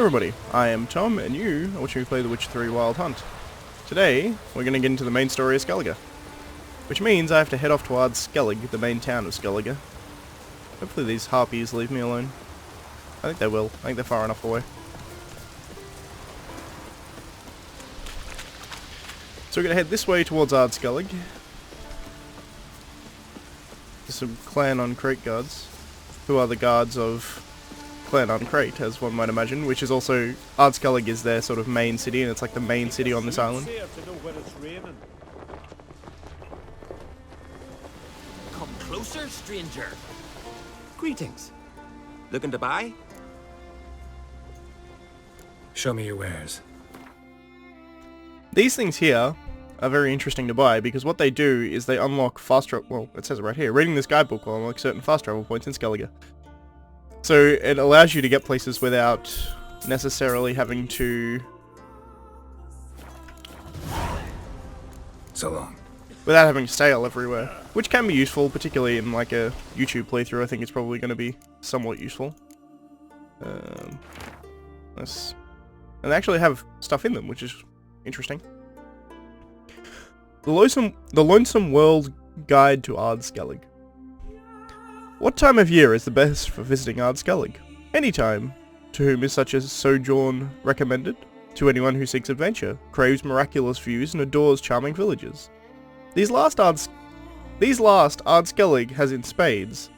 everybody, I am Tom, and you are watching me play The Witcher 3 Wild Hunt. Today, we're going to get into the main story of Skellige, which means I have to head off towards Skellige, the main town of Skellige. Hopefully these harpies leave me alone. I think they will. I think they're far enough away. So we're going to head this way towards Skellige. There's some clan on Crate guards, who are the guards of Clan on Crate, as one might imagine, which is also, Skellige is their sort of main city, and it's like the main city on this island. Come closer, stranger. Greetings. Looking to buy? Show me your wares. These things here are very interesting to buy, because what they do is they unlock fast travel, well, it says it right here, reading this guidebook will unlock certain fast travel points in Skellige. So it allows you to get places without necessarily having to... So long. Without having to sail everywhere, which can be useful, particularly in like a YouTube playthrough. I think it's probably going to be somewhat useful. And they actually have stuff in them, which is interesting. The Lonesome World Guide to Skellige. What time of year is the best for visiting Skellige? Any time. To whom is such a sojourn recommended? To anyone who seeks adventure, craves miraculous views, and adores charming villages. These last Skellige has in spades.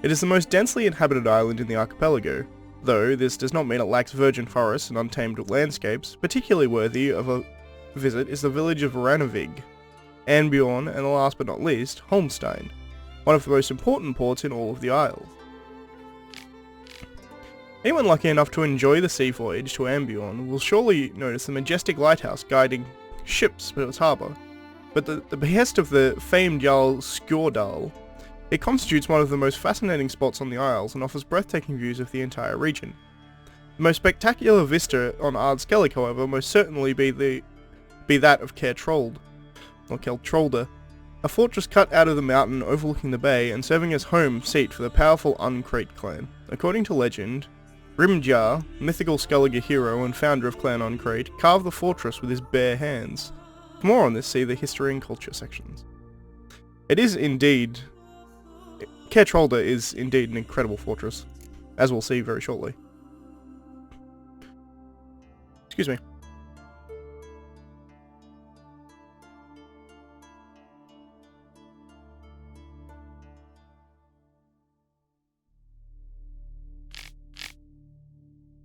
It is the most densely inhabited island in the archipelago, though this does not mean it lacks virgin forests and untamed landscapes. Particularly worthy of a visit is the village of Ranavig, Anbjorn, and last but not least, Holmstein, one of the most important ports in all of the Isles. Anyone lucky enough to enjoy the sea voyage to Anbjorn will surely notice the majestic lighthouse guiding ships to its harbour. But the behest of the famed Jarl Skjordal, it constitutes one of the most fascinating spots on the Isles and offers breathtaking views of the entire region. The most spectacular vista on Skellige, however, most certainly be that of Keltrolde, a fortress cut out of the mountain overlooking the bay and serving as home seat for the powerful Uncrate clan. According to legend, Grimjar, mythical Skellige hero and founder of Clan Uncrate, carved the fortress with his bare hands. For more on this, see the history and culture sections. It is indeed... Keltrolde is indeed an incredible fortress, as we'll see very shortly. Excuse me.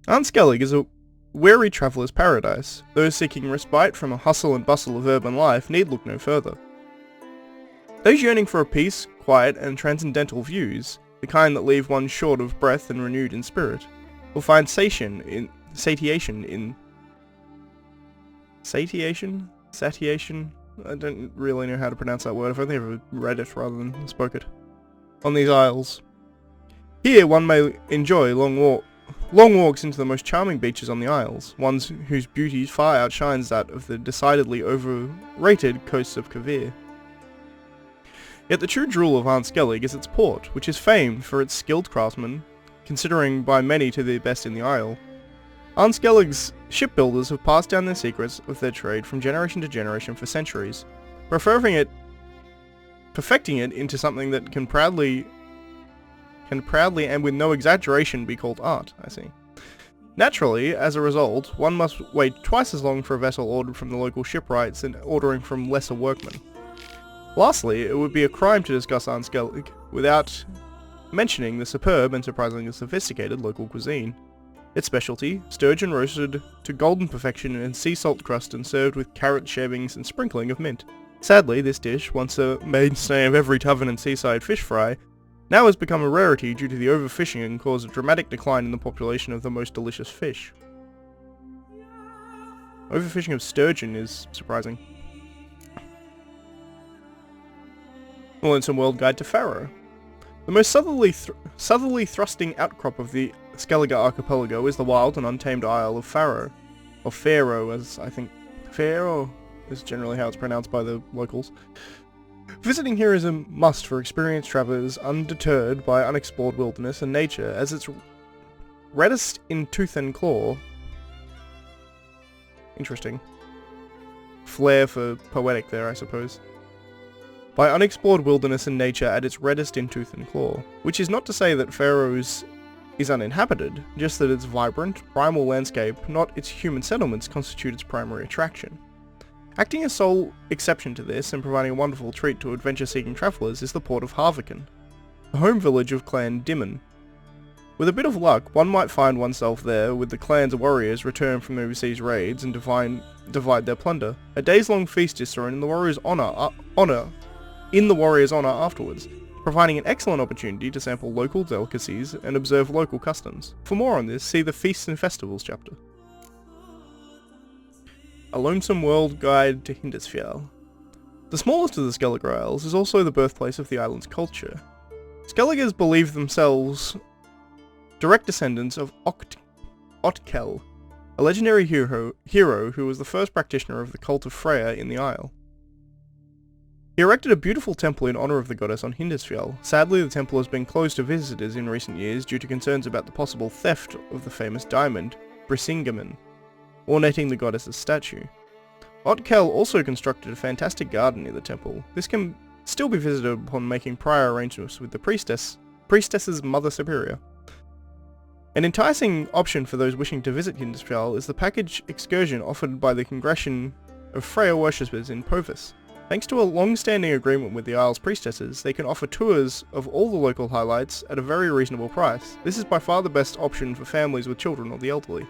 Skellige is a weary traveller's paradise. Those seeking respite from the hustle and bustle of urban life need look no further. Those yearning for a peace, quiet, and transcendental views, the kind that leave one short of breath and renewed in spirit, will find satiation in... I don't really know how to pronounce that word. I've only ever read it rather than spoke it. On these isles. Here one may enjoy long walks into the most charming beaches on the Isles, ones whose beauty far outshines that of the decidedly overrated coasts of Kavir. Yet the true jewel of Skellige is its port, which is famed for its skilled craftsmen, considering by many to the best in the Isle. Skellige's shipbuilders have passed down the secrets of their trade from generation to generation for centuries, perfecting it into something that can proudly and with no exaggeration be called art, I see. Naturally, as a result, one must wait twice as long for a vessel ordered from the local shipwrights than ordering from lesser workmen. Lastly, it would be a crime to discuss Skellige without mentioning the superb and surprisingly sophisticated local cuisine. Its specialty, sturgeon roasted to golden perfection in sea salt crust and served with carrot shavings and sprinkling of mint. Sadly, this dish, once a mainstay of every tavern and seaside fish fry, now has become a rarity due to the overfishing and caused a dramatic decline in the population of the most delicious fish. Overfishing of sturgeon is surprising. The Lonesome World Guide to Faro. The most southerly thrusting outcrop of the Skellige archipelago is the wild and untamed Isle of Faro, or Faro, as I think Faro is generally how it's pronounced by the locals. Visiting here is a must for experienced travellers undeterred by unexplored wilderness and nature, as its reddest in tooth and claw, Interesting. Flair for poetic there, I suppose. By unexplored wilderness and nature at its reddest in tooth and claw. Which is not to say that Pharaoh's is uninhabited, just that its vibrant, primal landscape, not its human settlements, constitute its primary attraction. Acting as sole exception to this, and providing a wonderful treat to adventure-seeking travellers, is the port of Harviken, the home village of Clan Dimon. With a bit of luck, one might find oneself there with the clan's warriors return from overseas raids and divide their plunder. A days-long feast is thrown in the warriors' honour afterwards, providing an excellent opportunity to sample local delicacies and observe local customs. For more on this, see the Feasts and Festivals chapter. A Lonesome World Guide to Hindisfjall. The smallest of the Skellige Isles is also the birthplace of the island's culture. Skelligers believe themselves direct descendants of Otkel, a legendary hero who was the first practitioner of the cult of Freya in the isle. He erected a beautiful temple in honour of the goddess on Hindisfjall. Sadly, the temple has been closed to visitors in recent years due to concerns about the possible theft of the famous diamond, Brisingamen, ornating the goddess's statue. Otkel also constructed a fantastic garden near the temple. This can still be visited upon making prior arrangements with the priestess's mother superior. An enticing option for those wishing to visit Hindisfjall is the package excursion offered by the Congregation of Freya worshippers in Povis. Thanks to a long-standing agreement with the Isle's priestesses, they can offer tours of all the local highlights at a very reasonable price. This is by far the best option for families with children or the elderly.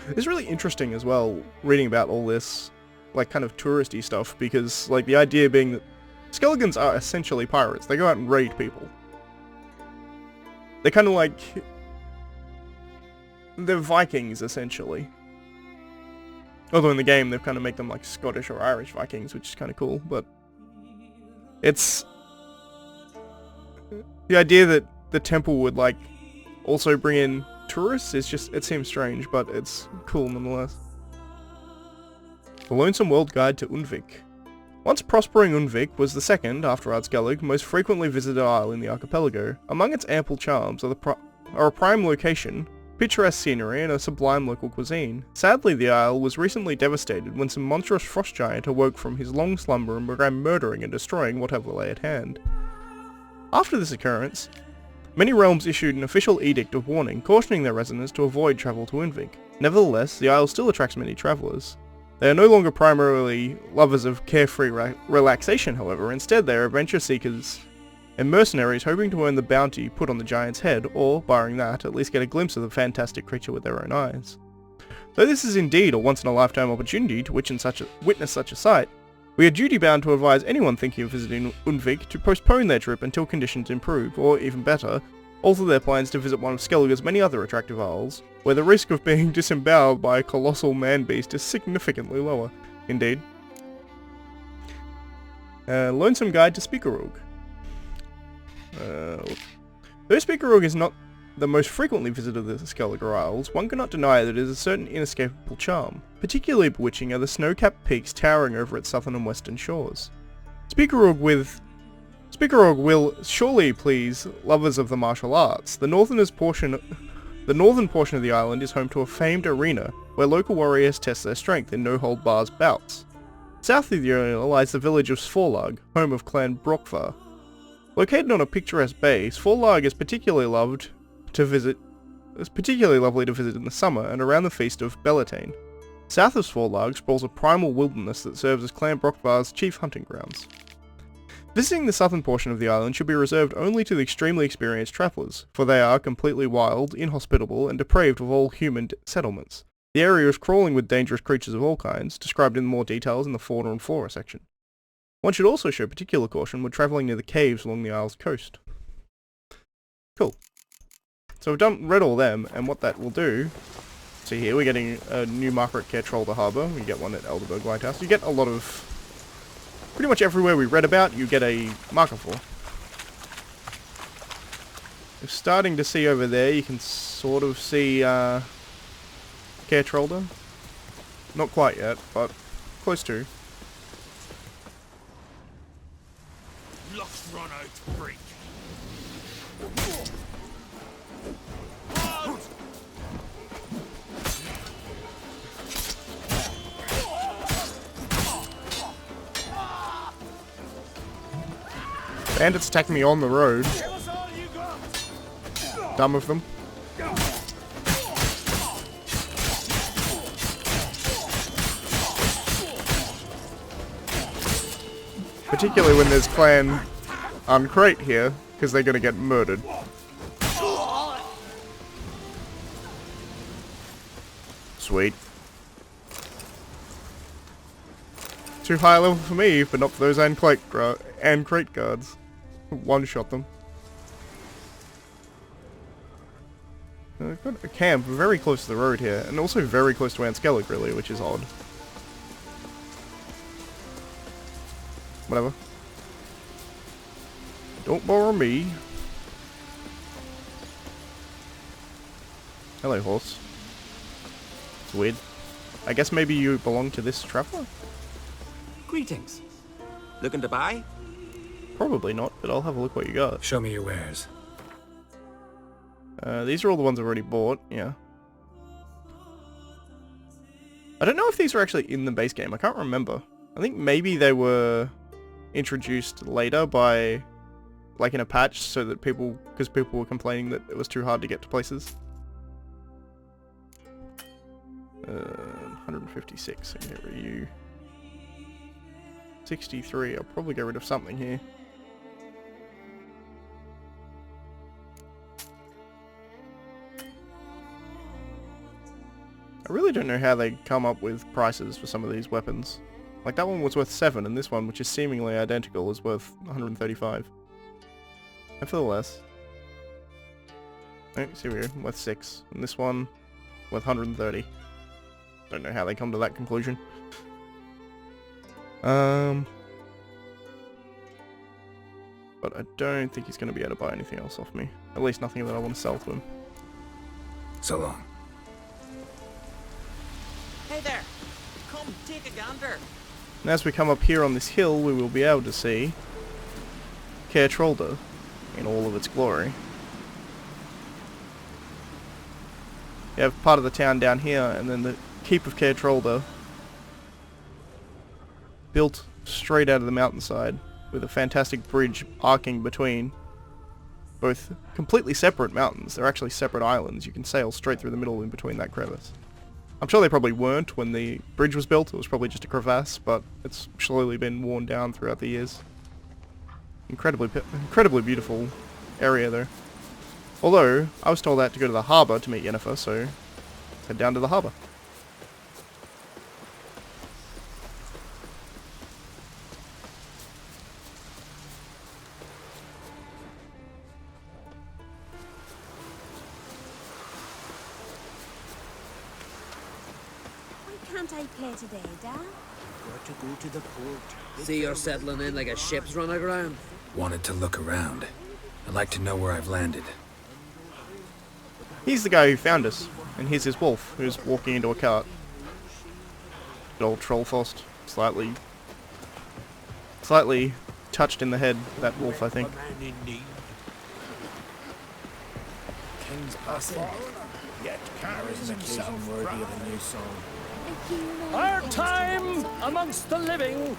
It's really interesting as well, reading about all this, like, kind of touristy stuff, because, like, the idea being that Skelligans are essentially pirates. They go out and raid people. They're kind of like... they're Vikings, essentially. Although in the game they've kind of made them like Scottish or Irish Vikings, which is kind of cool, but... it's... the idea that the temple would, like, also bring in tourists is just... it seems strange, but it's cool nonetheless. The Lonesome World Guide to Undvik. Once prospering Undvik was the second, after Skellige, most frequently visited isle in the archipelago. Among its ample charms are a prime location, picturesque scenery, and a sublime local cuisine. Sadly, the isle was recently devastated when some monstrous frost giant awoke from his long slumber and began murdering and destroying whatever lay at hand. After this occurrence, many realms issued an official edict of warning, cautioning their residents to avoid travel to Undvik. Nevertheless, the isle still attracts many travellers. They are no longer primarily lovers of carefree relaxation, however. Instead, they are adventure seekers and mercenaries hoping to earn the bounty put on the giant's head, or, barring that, at least get a glimpse of the fantastic creature with their own eyes. Though this is indeed a once-in-a-lifetime opportunity to witness such a sight, we are duty-bound to advise anyone thinking of visiting Undvik to postpone their trip until conditions improve, or, even better, alter their plans to visit one of Skellige's many other attractive isles, where the risk of being disemboweled by a colossal man-beast is significantly lower. Indeed. Lonesome Guide to Speakerug. Though Speakerug is not the most frequently visited of the Skellige Isles, one cannot deny that it is a certain inescapable charm. Particularly bewitching are the snow-capped peaks towering over its southern and western shores. Speakerug will surely please lovers of the martial arts. The northern portion of the island is home to a famed arena where local warriors test their strength in no-hold-bars bouts. South of the arena lies the village of Svorlag, home of Clan Brokvar. Located on a picturesque bay, Svorlag is particularly lovely to visit in the summer and around the feast of Bellatane. South of Svorlag sprawls a primal wilderness that serves as Clan Brokvar's chief hunting grounds. Visiting the southern portion of the island should be reserved only to the extremely experienced travellers, for they are completely wild, inhospitable, and depraved of all human settlements. The area is crawling with dangerous creatures of all kinds, described in more details in the fauna and flora section. One should also show particular caution when travelling near the caves along the isle's coast. Cool. So we've read all them, and what that will do... see here, we're getting a new marker at Kertrolder Harbour, we get one at Elderberg Lighthouse. You get a lot of... pretty much everywhere we read about, you get a marker for. We're starting to see over there, you can sort of see Kertrolder. Not quite yet, but close to. Luck's run out, freak. Bandits attacking me on the road. Dumb of them. Particularly when there's clan uncrate here, because they're gonna get murdered. Sweet. Too high level for me, but not for those crate guards. One-shot them. I've got a camp very close to the road here, and also very close to Skellige, really, which is odd. Whatever. Don't bother me. Hello, horse. It's weird. I guess maybe you belong to this traveler? Greetings. Looking to buy? Probably not, but I'll have a look what you got. Show me your wares. These are all the ones I've already bought, yeah. I don't know if these are actually in the base game, I can't remember. I think maybe they were introduced later by, like in a patch, so that because people were complaining that it was too hard to get to places. 156, I can get rid of you. 63, I'll probably get rid of something here. I really don't know how they come up with prices for some of these weapons. Like that one was worth 7, and this one, which is seemingly identical, is worth 135. I feel less. Oh, see here, worth 6. And this one, worth 130. Don't know how they come to that conclusion. But I don't think he's going to be able to buy anything else off me. At least nothing that I want to sell to him. So long. Hey there! Come, take a gander! And as we come up here on this hill, we will be able to see Caer in all of its glory. You have part of the town down here, and then the keep of Caer built straight out of the mountainside, with a fantastic bridge arcing between both completely separate mountains. They're actually separate islands. You can sail straight through the middle in between that crevice. I'm sure they probably weren't when the bridge was built. It was probably just a crevasse, but it's slowly been worn down throughout the years. Incredibly beautiful area though. Although, I was told I had to go to the harbour to meet Yennefer, so let's head down to the harbour. Can't I play today, Dad? Got to go to the port. See you're settling in like a ship's run aground. Wanted to look around. I'd like to know where I've landed. He's the guy who found us, and here's his wolf, who's walking into a cart. Good old Trollfost, slightly touched in the head, that wolf, I think. A man in need. King's passing, yet carries an occasion worthy of a new song. Our time amongst the living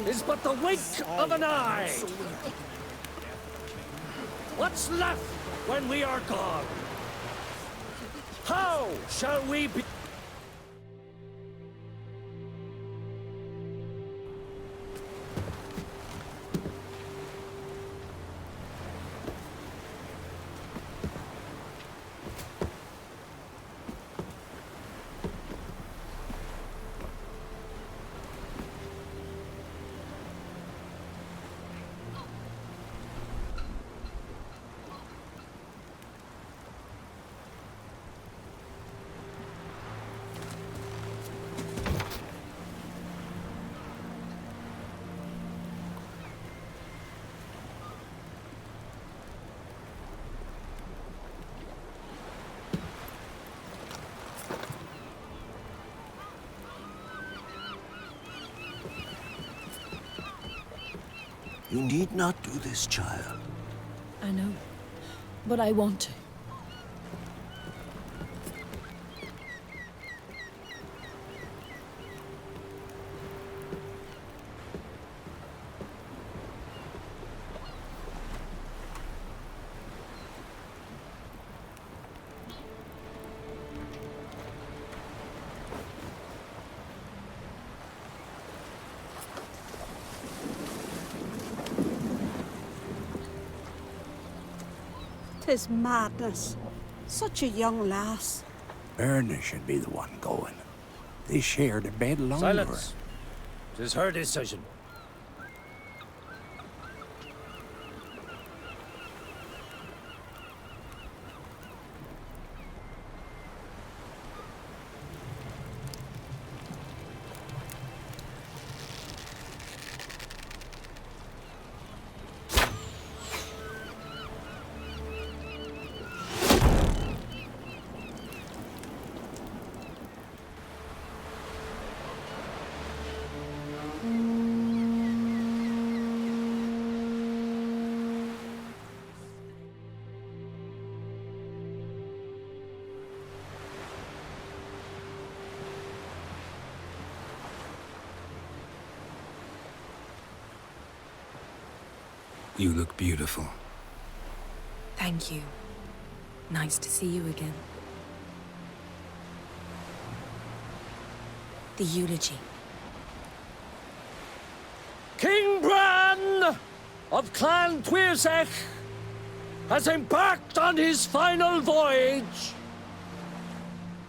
is but the wink of an eye. What's left when we are gone? How shall we be? You need not do this, child. I know, but I want to. 'Tis madness. Such a young lass. Erna should be the one going. They shared a bed longer. Silence. 'Tis her decision. You look beautiful. Thank you. Nice to see you again. The eulogy. King Bran of Clan Twirsech has embarked on his final voyage.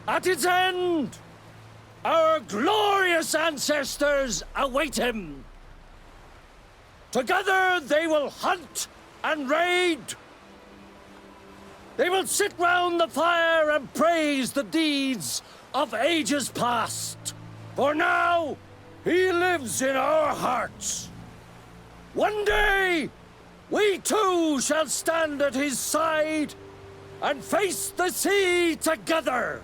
At its end, our glorious ancestors await him. Together they will hunt and raid. They will sit round the fire and praise the deeds of ages past. For now, he lives in our hearts. One day, we too shall stand at his side and face the sea together.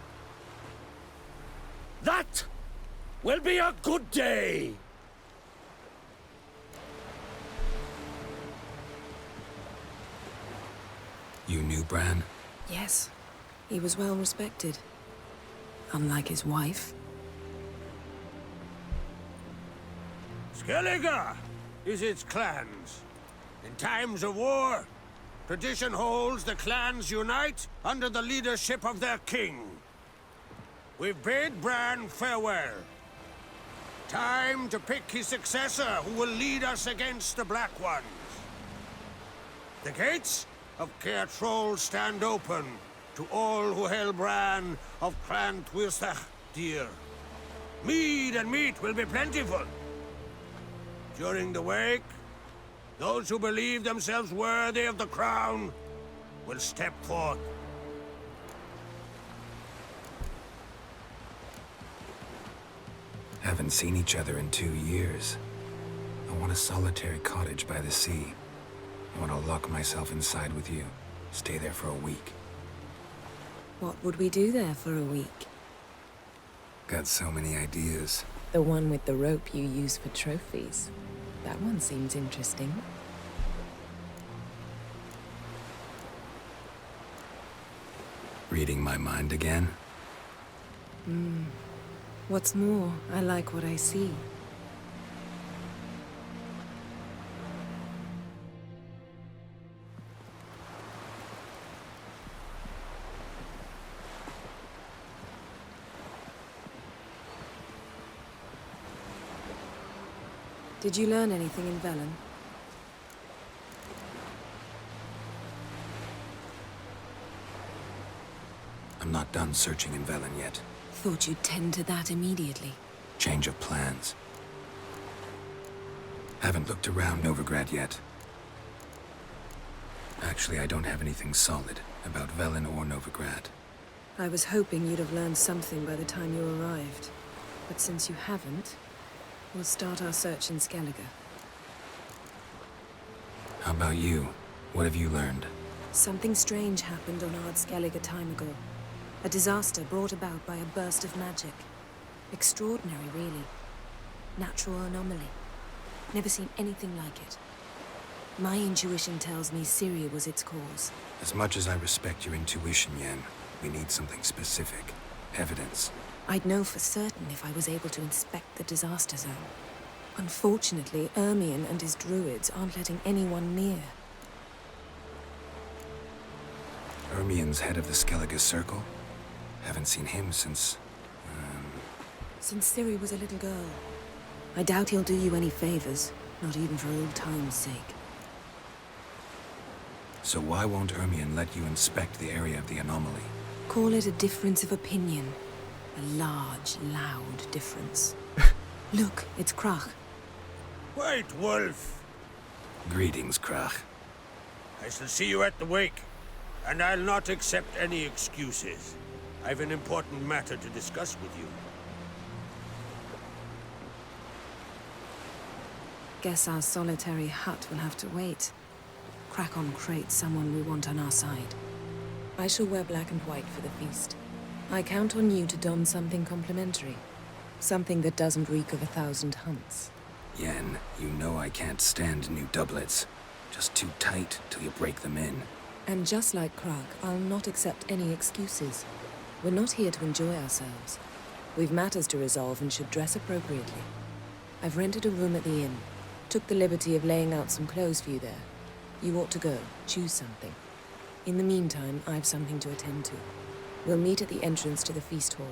That will be a good day. You knew Bran? Yes, he was well respected. Unlike his wife. Skellige is its clans. In times of war, tradition holds the clans unite under the leadership of their king. We've bid Bran farewell. Time to pick his successor who will lead us against the Black Ones. The gates of Caer Troll stand open to all who held Bran of Clan Twirsech dear. Mead and meat will be plentiful. During the wake, those who believe themselves worthy of the crown will step forth. Haven't seen each other in 2 years. I want a solitary cottage by the sea. I want to lock myself inside with you. Stay there for a week. What would we do there for a week? Got so many ideas. The one with the rope you use for trophies. That one seems interesting. Reading my mind again? What's more, I like what I see. Did you learn anything in Velen? I'm not done searching in Velen yet. Thought you'd tend to that immediately. Change of plans. Haven't looked around Novigrad yet. Actually, I don't have anything solid about Velen or Novigrad. I was hoping you'd have learned something by the time you arrived. But since you haven't, we'll start our search in Skellige. How about you? What have you learned? Something strange happened on Ard Skellige a time ago. A disaster brought about by a burst of magic. Extraordinary, really. Natural anomaly. Never seen anything like it. My intuition tells me Syria was its cause. As much as I respect your intuition, Yen, we need something specific. Evidence. I'd know for certain if I was able to inspect the disaster zone. Unfortunately, Ermion and his druids aren't letting anyone near. Ermion's head of the Skellige Circle? Haven't seen him since... Since Ciri was a little girl. I doubt he'll do you any favors, not even for old time's sake. So why won't Ermion let you inspect the area of the anomaly? Call it a difference of opinion. A large, loud difference. Look, it's Krach. White Wolf! Greetings, Krach. I shall see you at the wake, and I'll not accept any excuses. I've an important matter to discuss with you. Guess our solitary hut will have to wait. Crack on crate someone we want on our side. I shall wear black and white for the feast. I count on you to don something complimentary. Something that doesn't reek of 1,000 hunts. Yen, you know I can't stand new doublets. Just too tight till you break them in. And just like Krag, I'll not accept any excuses. We're not here to enjoy ourselves. We've matters to resolve and should dress appropriately. I've rented a room at the inn. Took the liberty of laying out some clothes for you there. You ought to go. Choose something. In the meantime, I've something to attend to. We'll meet at the entrance to the feast hall.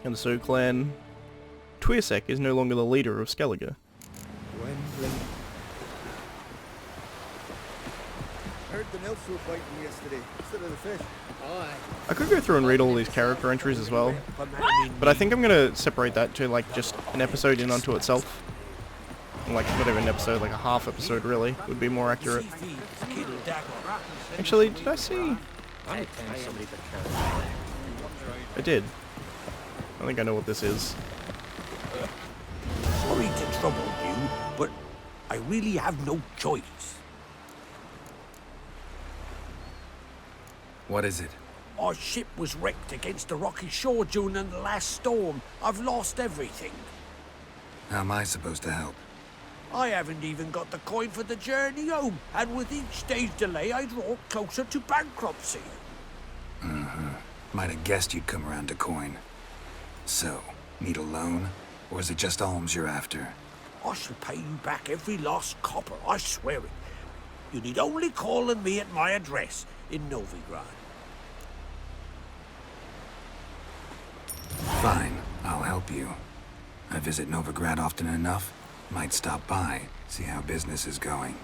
And so clan Twirsek is no longer the leader of Skellige. Heard the nymphs were fighting yesterday instead of the fish. I could go through and read all these character entries as well, but I think I'm gonna separate that to like just an episode in unto itself. Like not even an episode, like a half episode really, would be more accurate. Actually, did I see? I did. I think I know what this is. Sorry to trouble you, but I really have no choice. What is it? Our ship was wrecked against the rocky shore during the last storm. I've lost everything. How am I supposed to help? I haven't even got the coin for the journey home, and with each day's delay, I draw closer to bankruptcy. Might have guessed you'd come around to coin. So, need a loan? Or is it just alms you're after? I shall pay you back every last copper, I swear it. You need only call on me at my address in Novigrad. Fine, I'll help you. I visit Novigrad often enough. Might stop by, see how business is going.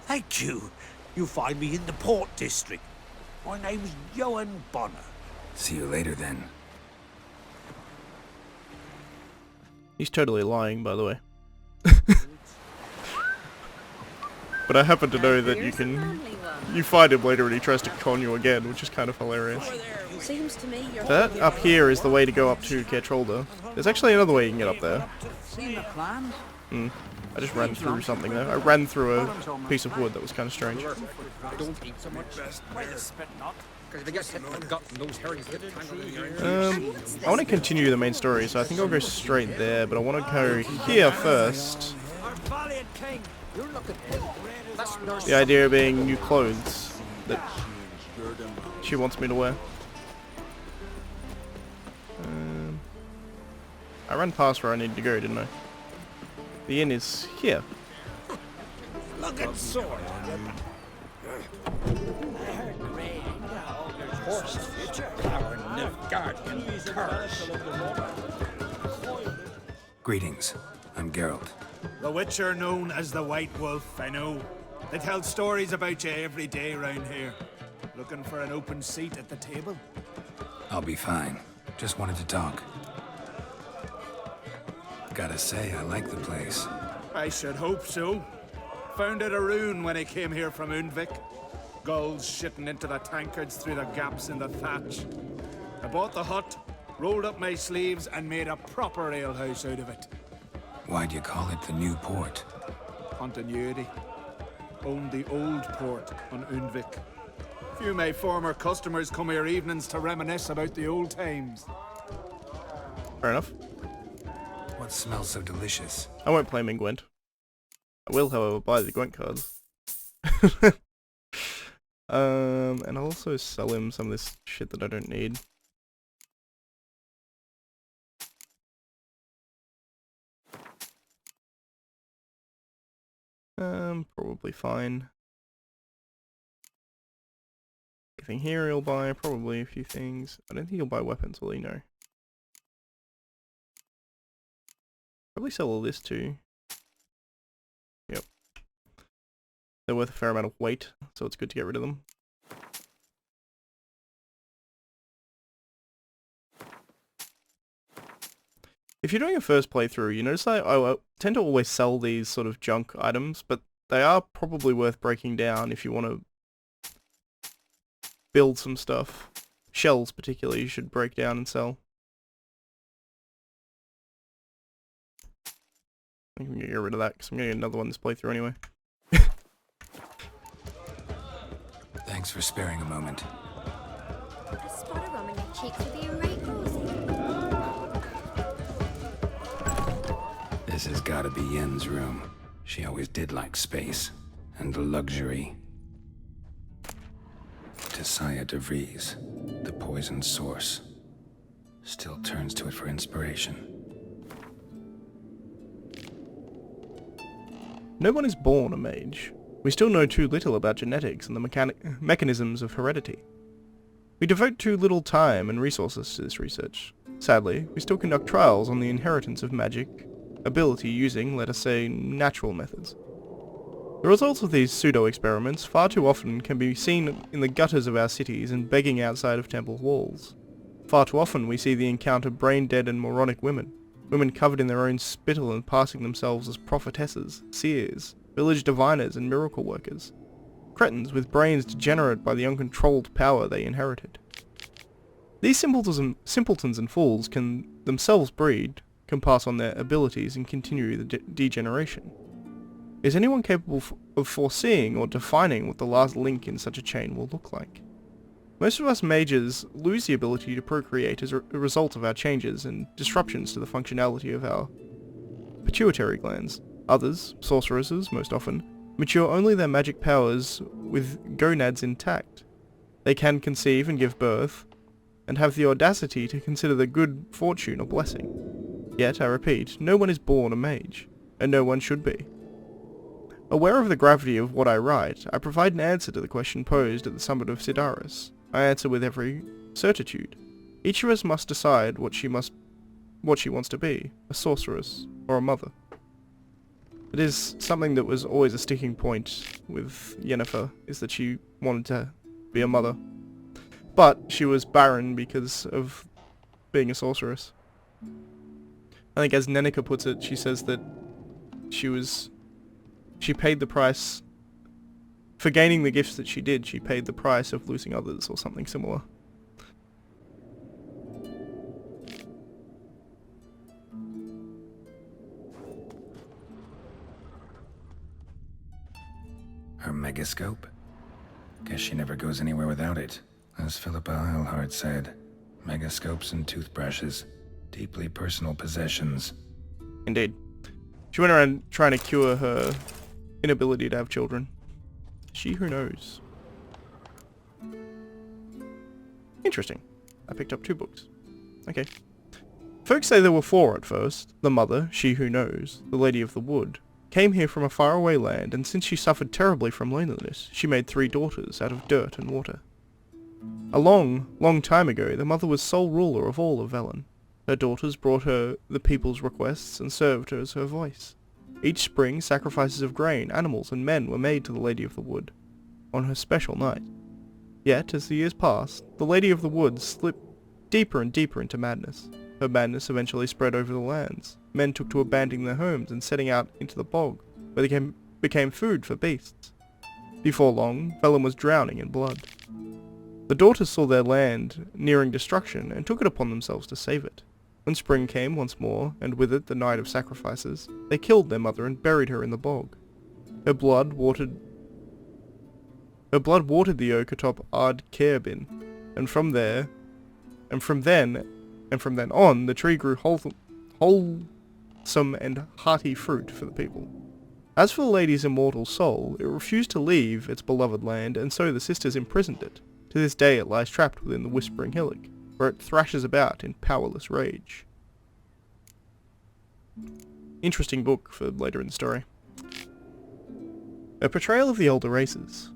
Thank you. You'll find me in the Port District. My name's Johan Bonner. See you later then. He's totally lying, by the way. But I happen to know that you find him later and he tries to con you again, which is kind of hilarious. Seems to me you're... That up here is the way to go up to Ketrolda. There's actually another way you can get up there. I just ran through something there. I ran through a piece of wood that was kind of strange. I want to continue the main story, so I think I'll go straight there, but I want to go here first. The idea being new clothes that she wants me to wear. I ran past where I needed to go, didn't I? The inn is here. Look at sword. Greetings, I'm Geralt. The Witcher known as the White Wolf, I know. They tell stories about you every day round here. Looking for an open seat at the table? I'll be fine. Just wanted to talk. Gotta say, I like the place. I should hope so. Found it a ruin when I came here from Undvik. Gulls shitting into the tankards through the gaps in the thatch. I bought the hut, rolled up my sleeves, and made a proper alehouse out of it. Why'd you call it the New Port? Continuity. Owned the old port on Undvik. Few of my former customers come here evenings to reminisce about the old times. Fair enough. What smells so delicious? I won't play him in Gwent. I will, however, buy the Gwent cards. And I'll also sell him some of this shit that I don't need. Probably fine. Anything here he'll buy? Probably a few things. I don't think he'll buy weapons, will he? No. Probably sell all this too. Yep. They're worth a fair amount of weight, so it's good to get rid of them. If you're doing a first playthrough, you notice I tend to always sell these sort of junk items, but they are probably worth breaking down if you want to build some stuff. Shells particularly you should break down and sell. I can get rid of that because I'm going to get another one this playthrough anyway. Thanks for sparing a moment. A spot of rum in your cheeks would be right rosy. This has gotta be Yen's room. She always did like space and luxury. Tisaya DeVries, the poison source, still turns to it for inspiration. No one is born a mage. We still know too little about genetics and the mechanisms of heredity. We devote too little time and resources to this research. Sadly, we still conduct trials on the inheritance of magic ability using, let us say, natural methods. The results of these pseudo-experiments far too often can be seen in the gutters of our cities and begging outside of temple walls. Far too often we see the encounter brain-dead and moronic women. Women covered in their own spittle and passing themselves as prophetesses, seers, village diviners and miracle workers. Cretins with brains degenerate by the uncontrolled power they inherited. These simpletons and fools can themselves breed, can pass on their abilities and continue the degeneration. Is anyone capable of foreseeing or defining what the last link in such a chain will look like? Most of us mages lose the ability to procreate as a result of our changes and disruptions to the functionality of our pituitary glands. Others, sorceresses most often, mature only their magic powers with gonads intact. They can conceive and give birth, and have the audacity to consider the good fortune a blessing. Yet, I repeat, no one is born a mage, and no one should be. Aware of the gravity of what I write, I provide an answer to the question posed at the summit of Sidaris. I answer with every certitude. Each of us must decide what she wants to be, a sorceress or a mother. It is something that was always a sticking point with Yennefer, is that she wanted to be a mother. But she was barren because of being a sorceress. I think as Nenica puts it, she says that she paid the price for gaining the gifts that she did. She paid the price of losing others or something similar. Her megascope? Guess she never goes anywhere without it. As Philippa Eilhart said, megascopes and toothbrushes, deeply personal possessions. Indeed. She went around trying to cure her inability to have children. She who knows. Interesting. I picked up 2 books. Okay. Folks say there were 4 at first. The mother, she who knows, the Lady of the Wood, came here from a faraway land, and since she suffered terribly from loneliness, she made 3 daughters out of dirt and water. A long, long time ago, the mother was sole ruler of all of Velen. Her daughters brought her the people's requests and served her as her voice. Each spring, sacrifices of grain, animals, and men were made to the Lady of the Wood, on her special night. Yet, as the years passed, the Lady of the Wood slipped deeper and deeper into madness. Her madness eventually spread over the lands. Men took to abandoning their homes and setting out into the bog, where they became food for beasts. Before long, Velen was drowning in blood. The daughters saw their land nearing destruction and took it upon themselves to save it. When spring came once more, and with it the night of sacrifices, they killed their mother and buried her in the bog. Her blood watered the oak atop Ard Caerbin, and from then on, the tree grew wholesome and hearty fruit for the people. As for the lady's immortal soul, it refused to leave its beloved land, and so the sisters imprisoned it. To this day it lies trapped within the Whispering Hillock, where it thrashes about in powerless rage. Interesting book for later in the story. A portrayal of the older races.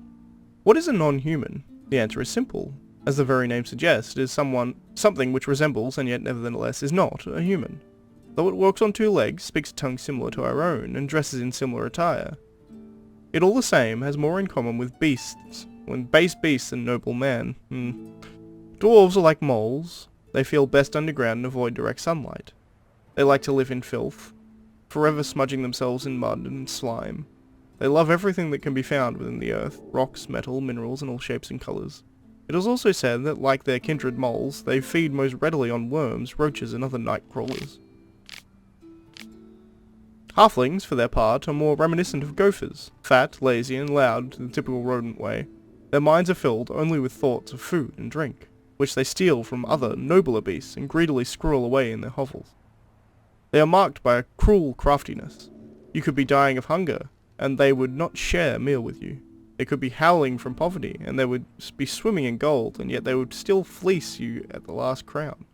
What is a non-human? The answer is simple. As the very name suggests, it is something which resembles and yet nevertheless is not a human. Though it walks on two legs, speaks a tongue similar to our own, and dresses in similar attire, it all the same has more in common with beasts, when base beasts and noble man. Dwarves are like moles. They feel best underground and avoid direct sunlight. They like to live in filth, forever smudging themselves in mud and slime. They love everything that can be found within the earth, rocks, metal, minerals, and all shapes and colours. It is also said that, like their kindred moles, they feed most readily on worms, roaches, and other night crawlers. Halflings, for their part, are more reminiscent of gophers, fat, lazy, and loud in the typical rodent way. Their minds are filled only with thoughts of food and drink, which they steal from other, nobler beasts and greedily squirrel away in their hovels. They are marked by a cruel craftiness. You could be dying of hunger, and they would not share a meal with you. They could be howling from poverty, and they would be swimming in gold, and yet they would still fleece you at the last crown.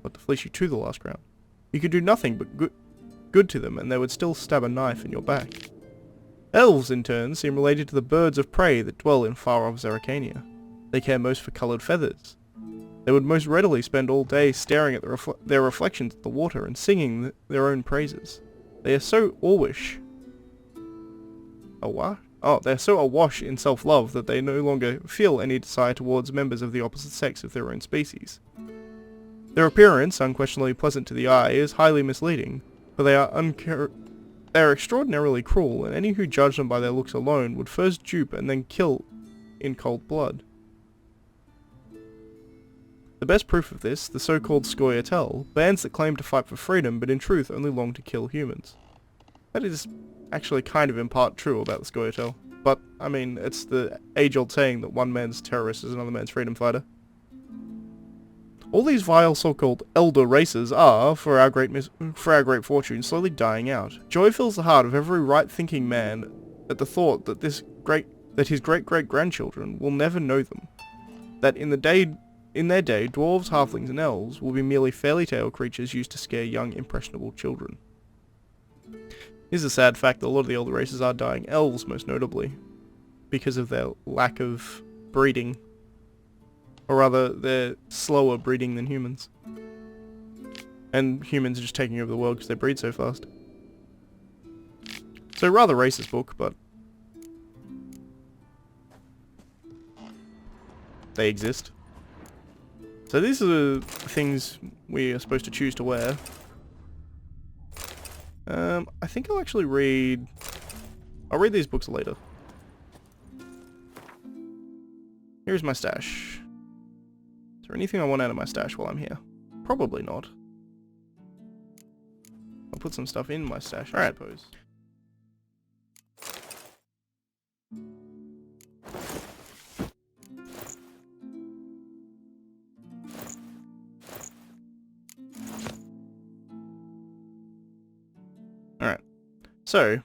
Or to fleece you to the last crown. You could do nothing but good to them, and they would still stab a knife in your back. Elves, in turn, seem related to the birds of prey that dwell in far-off Zerrikania. They care most for coloured feathers. They would most readily spend all day staring at their reflections at the water and singing their own praises. They are so awash. They're so awash in self-love that they no longer feel any desire towards members of the opposite sex of their own species. Their appearance, unquestionably pleasant to the eye, is highly misleading, for they are extraordinarily cruel, and any who judge them by their looks alone would first dupe and then kill in cold blood. The best proof of this, the so-called Scoia'tael, bands that claim to fight for freedom but in truth only long to kill humans. That is actually kind of in part true about the Scoia'tael, but, I mean, it's the age-old saying that one man's terrorist is another man's freedom fighter. All these vile so-called elder races are, for our great fortune, slowly dying out. Joy fills the heart of every right-thinking man at the thought that his great-great-grandchildren will never know them. That in their day, dwarves, halflings, and elves will be merely fairy-tale creatures used to scare young, impressionable children. Here's a sad fact that a lot of the older races are dying, elves most notably, because of their lack of breeding. Or rather, they're slower breeding than humans. And humans are just taking over the world because they breed so fast. So rather racist book, but they exist. So these are the things we are supposed to choose to wear. I think I'll actually read... I'll read these books later. Here's my stash. Is there anything I want out of my stash while I'm here? Probably not. I'll put some stuff in my stash, I suppose. Alright, so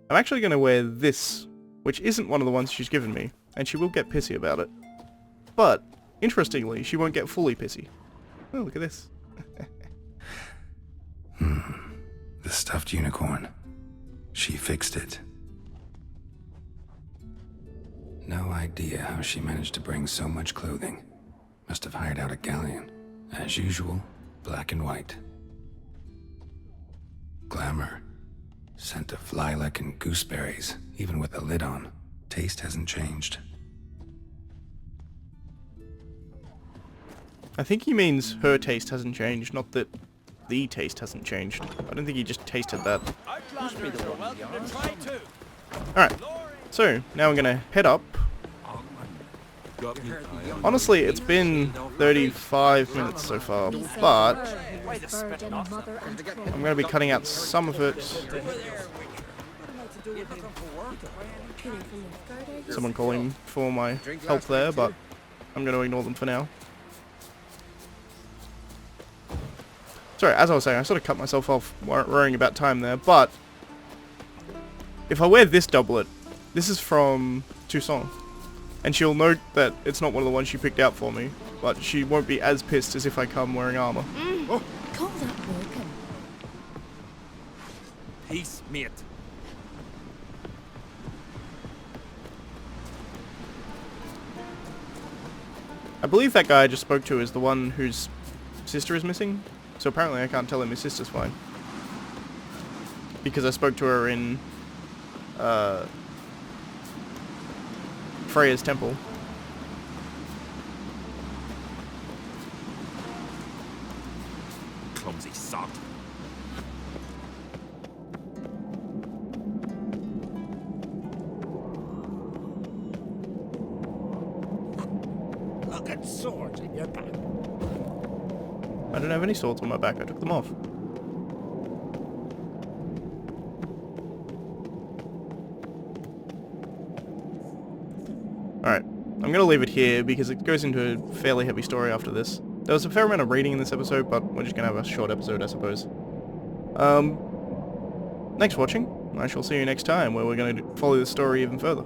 I'm actually going to wear this, which isn't one of the ones she's given me, and she will get pissy about it. But, interestingly, she won't get fully pissy. Oh, look at this. The stuffed unicorn. She fixed it. No idea how she managed to bring so much clothing. Must have hired out a galleon. As usual, black and white. Glamour. Scent of lilac and gooseberries, even with the lid on. Taste hasn't changed. I think he means her taste hasn't changed, not that the taste hasn't changed. I don't think he just tasted that. Alright, so now I'm gonna head up. Honestly, it's been 35 minutes so far, but I'm going to be cutting out some of it. Someone calling for my help there, but I'm going to ignore them for now. Sorry, as I was saying, I sort of cut myself off worrying about time there, but if I wear this doublet, this is from Toussaint. And she'll note that it's not one of the ones she picked out for me, but she won't be as pissed as if I come wearing armor. Call that broken. Peace, mate. I believe that guy I just spoke to is the one whose sister is missing. So apparently I can't tell him his sister's fine. Because I spoke to her in Freya's temple. Clumsy sod. Look at swords in your back. I don't have any swords on my back, I took them off. Alright, I'm gonna leave it here because it goes into a fairly heavy story after this. There was a fair amount of reading in this episode, but we're just gonna have a short episode, I suppose. Thanks for watching. I shall see you next time, where we're gonna follow the story even further.